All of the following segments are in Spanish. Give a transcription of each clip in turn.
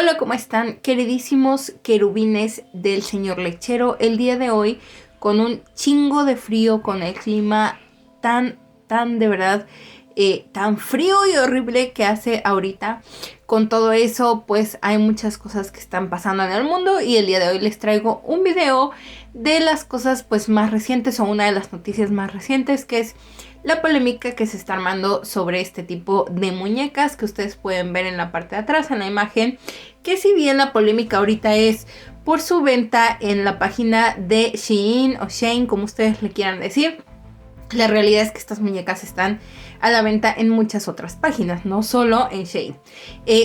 Hola, ¿cómo están? Queridísimos querubines del señor lechero. El día de hoy, con un chingo de frío, con el clima tan de verdad, tan frío y horrible que hace ahorita. Con todo eso, pues hay muchas cosas que están pasando en el mundo y el día de hoy les traigo un video de las cosas pues más recientes, o una de las noticias más recientes, que es la polémica que se está armando sobre este tipo de muñecas que ustedes pueden ver en la parte de atrás en la imagen, que si bien la polémica ahorita es por su venta en la página de Shein o Shein, como ustedes le quieran decir, la realidad es que estas muñecas están a la venta en muchas otras páginas, no solo en Shein.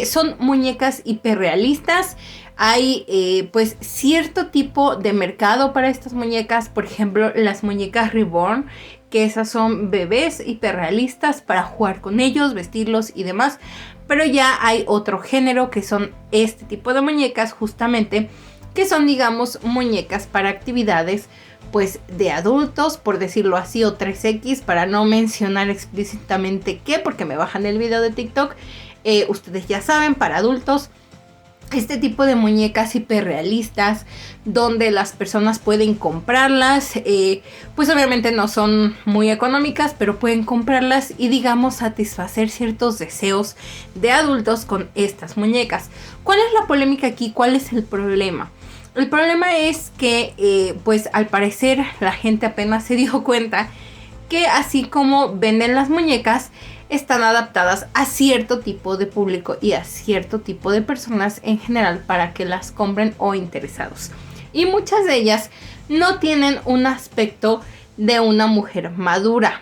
Son muñecas hiperrealistas. Hay pues cierto tipo de mercado para estas muñecas. Por ejemplo, las muñecas Reborn, que esas son bebés hiperrealistas para jugar con ellos, vestirlos y demás. Pero ya hay otro género que son este tipo de muñecas, justamente, que son, digamos, muñecas para actividades pues de adultos, por decirlo así, o 3X, para no mencionar explícitamente qué, porque me bajan el video de TikTok. Ustedes ya saben, para adultos, este tipo de muñecas hiperrealistas donde las personas pueden comprarlas, pues obviamente no son muy económicas, pero pueden comprarlas y, digamos, satisfacer ciertos deseos de adultos con estas muñecas. ¿Cuál es la polémica aquí? ¿Cuál es el problema? El problema es que pues al parecer la gente apenas se dio cuenta que así como venden las muñecas, están adaptadas a cierto tipo de público y a cierto tipo de personas en general para que las compren o interesados. Y muchas de ellas no tienen un aspecto de una mujer madura,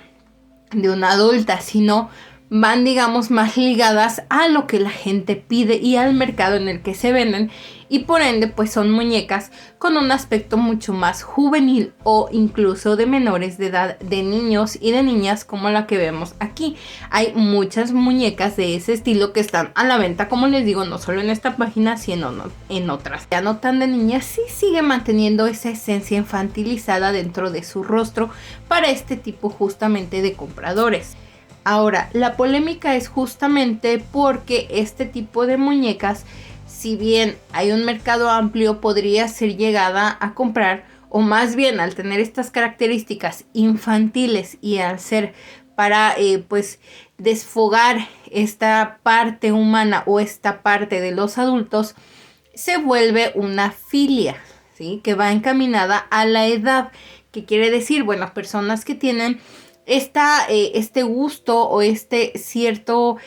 de una adulta, sino van, digamos, más ligadas a lo que la gente pide y al mercado en el que se venden, y por ende pues son muñecas con un aspecto mucho más juvenil o incluso de menores de edad, de niños y de niñas, como la que vemos aquí. Hay muchas muñecas de ese estilo que están a la venta, como les digo, no solo en esta página, sino en otras. Ya no tan de niñas, sí sigue manteniendo esa esencia infantilizada dentro de su rostro para este tipo justamente de compradores. Ahora, la polémica es justamente porque este tipo de muñecas, si bien hay un mercado amplio, podría ser llegada a comprar, o más bien al tener estas características infantiles y al ser para pues desfogar esta parte humana o esta parte de los adultos, se vuelve una filia, ¿sí? Que va encaminada a la edad, que quiere decir, bueno, personas que tienen este gusto o este cierto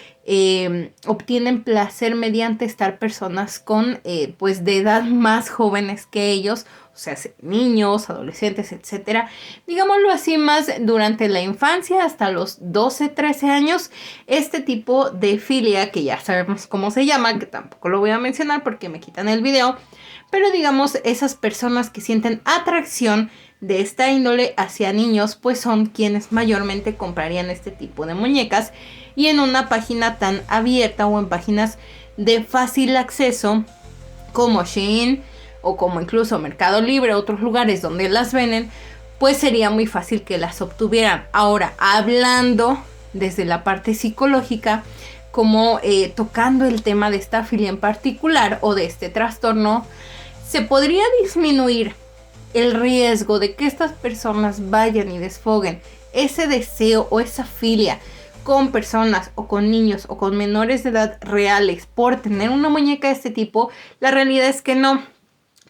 obtienen placer mediante estar personas con pues de edad más jóvenes que ellos, o sea, niños, adolescentes, etcétera, digámoslo así, más durante la infancia hasta los 12, 13 años. Este tipo de filia, que ya sabemos cómo se llama, que tampoco lo voy a mencionar porque me quitan el video, pero digamos, esas personas que sienten atracción de esta índole hacia niños, pues son quienes mayormente comprarían este tipo de muñecas, y en una página tan abierta o en páginas de fácil acceso como Shein o como incluso Mercado Libre, otros lugares donde las venden, pues sería muy fácil que las obtuvieran. Ahora, hablando desde la parte psicológica, como tocando el tema de esta filia en particular o de este trastorno, se podría disminuir el riesgo de que estas personas vayan y desfoguen ese deseo o esa filia con personas o con niños o con menores de edad reales por tener una muñeca de este tipo. La realidad es que no.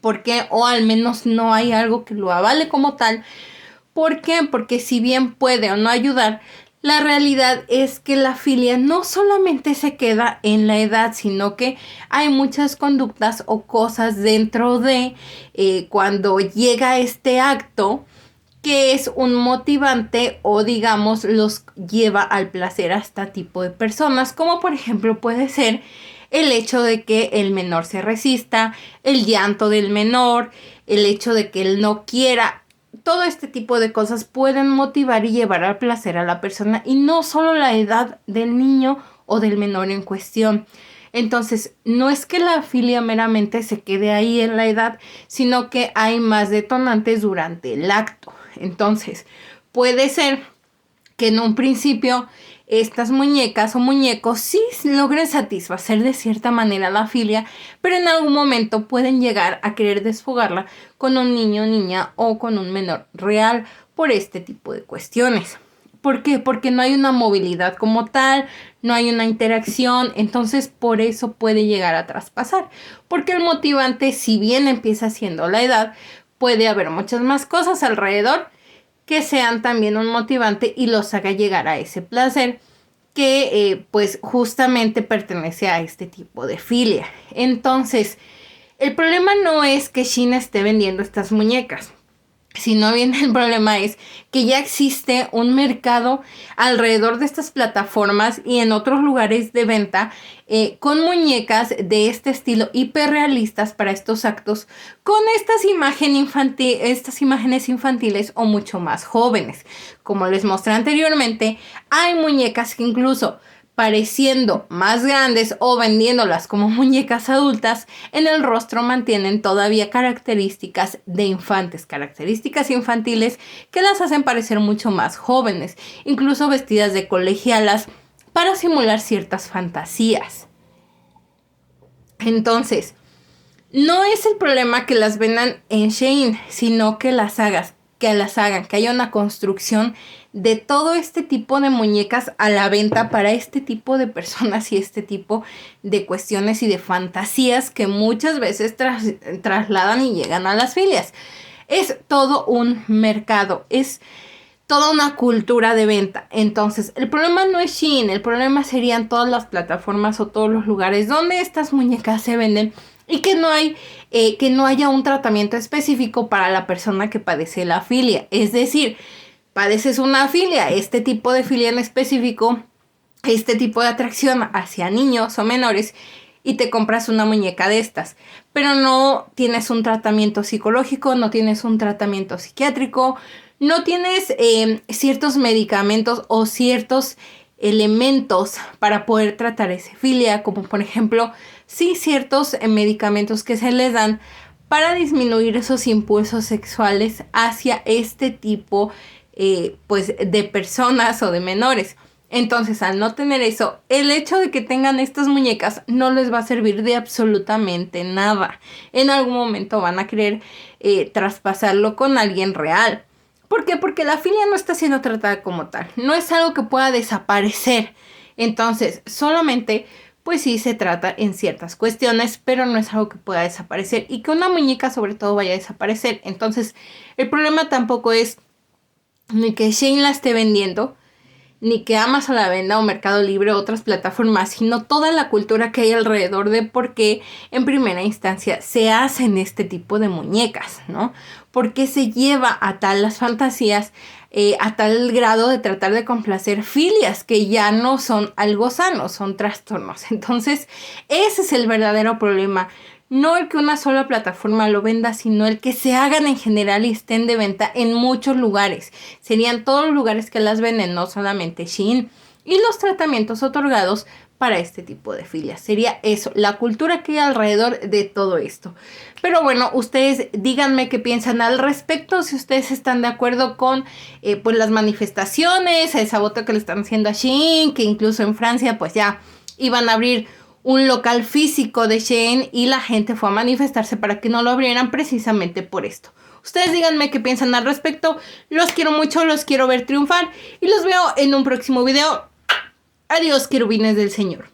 ¿Por qué? O al menos no hay algo que lo avale como tal. ¿Por qué? Porque si bien puede o no ayudar, la realidad es que la filia no solamente se queda en la edad, sino que hay muchas conductas o cosas dentro de cuando llega este acto que es un motivante o, digamos, los lleva al placer a este tipo de personas, como por ejemplo puede ser el hecho de que el menor se resista, el llanto del menor, el hecho de que él no quiera. Todo este tipo de cosas pueden motivar y llevar al placer a la persona, y no solo la edad del niño o del menor en cuestión. Entonces, no es que la filia meramente se quede ahí en la edad, sino que hay más detonantes durante el acto. Entonces, puede ser que en un principio estas muñecas o muñecos sí logren satisfacer de cierta manera la filia, pero en algún momento pueden llegar a querer desfogarla con un niño, niña o con un menor real por este tipo de cuestiones. ¿Por qué? Porque no hay una movilidad como tal, no hay una interacción, entonces por eso puede llegar a traspasar. Porque el motivante, si bien empieza siendo la edad, puede haber muchas más cosas alrededor que sean también un motivante y los haga llegar a ese placer que pues justamente pertenece a este tipo de filia. Entonces, el problema no es que Shein esté vendiendo estas muñecas, sino bien el problema es que ya existe un mercado alrededor de estas plataformas y en otros lugares de venta con muñecas de este estilo hiperrealistas para estos actos con estas imágenes infantiles o mucho más jóvenes. Como les mostré anteriormente, hay muñecas que incluso pareciendo más grandes o vendiéndolas como muñecas adultas, en el rostro mantienen todavía características de infantes, características infantiles que las hacen parecer mucho más jóvenes, incluso vestidas de colegialas para simular ciertas fantasías. Entonces, no es el problema que las vendan en Shein, sino que las hagan, que haya una construcción de todo este tipo de muñecas a la venta para este tipo de personas y este tipo de cuestiones y de fantasías que muchas veces trasladan y llegan a las filias. Es todo un mercado, es toda una cultura de venta. Entonces, el problema no es Shein, el problema serían todas las plataformas o todos los lugares donde estas muñecas se venden y que no haya un tratamiento específico para la persona que padece la filia. Es decir, padeces una filia, este tipo de filia en específico, este tipo de atracción hacia niños o menores, y te compras una muñeca de estas, pero no tienes un tratamiento psicológico, no tienes un tratamiento psiquiátrico, no tienes ciertos medicamentos o ciertos elementos para poder tratar esa filia, como por ejemplo, sí, ciertos medicamentos que se les dan para disminuir esos impulsos sexuales hacia este tipo pues de personas o de menores. Entonces, al no tener eso, el hecho de que tengan estas muñecas no les va a servir de absolutamente nada. En algún momento van a querer traspasarlo con alguien real. ¿Por qué? Porque la filia no está siendo tratada como tal. No es algo que pueda desaparecer. Entonces, solamente, pues sí se trata en ciertas cuestiones, pero no es algo que pueda desaparecer. Y que una muñeca sobre todo vaya a desaparecer. Entonces, el problema tampoco es ni que Shein la esté vendiendo, ni que Amazon la venda o Mercado Libre o otras plataformas, sino toda la cultura que hay alrededor de por qué en primera instancia se hacen este tipo de muñecas, ¿no? ¿Por qué se lleva a tal las fantasías, a tal grado de tratar de complacer filias que ya no son algo sano, son trastornos? Entonces, ese es el verdadero problema. No el que una sola plataforma lo venda, sino el que se hagan en general y estén de venta en muchos lugares. Serían todos los lugares que las venden, no solamente Shein. Y los tratamientos otorgados para este tipo de filias. Sería eso, la cultura que hay alrededor de todo esto. Pero bueno, ustedes díganme qué piensan al respecto, si ustedes están de acuerdo con pues las manifestaciones, el saboteo que le están haciendo a Shein, que incluso en Francia pues ya iban a abrir un local físico de Shein y la gente fue a manifestarse para que no lo abrieran precisamente por esto. Ustedes díganme qué piensan al respecto. Los quiero mucho, los quiero ver triunfar y los veo en un próximo video. Adiós, querubines del Señor.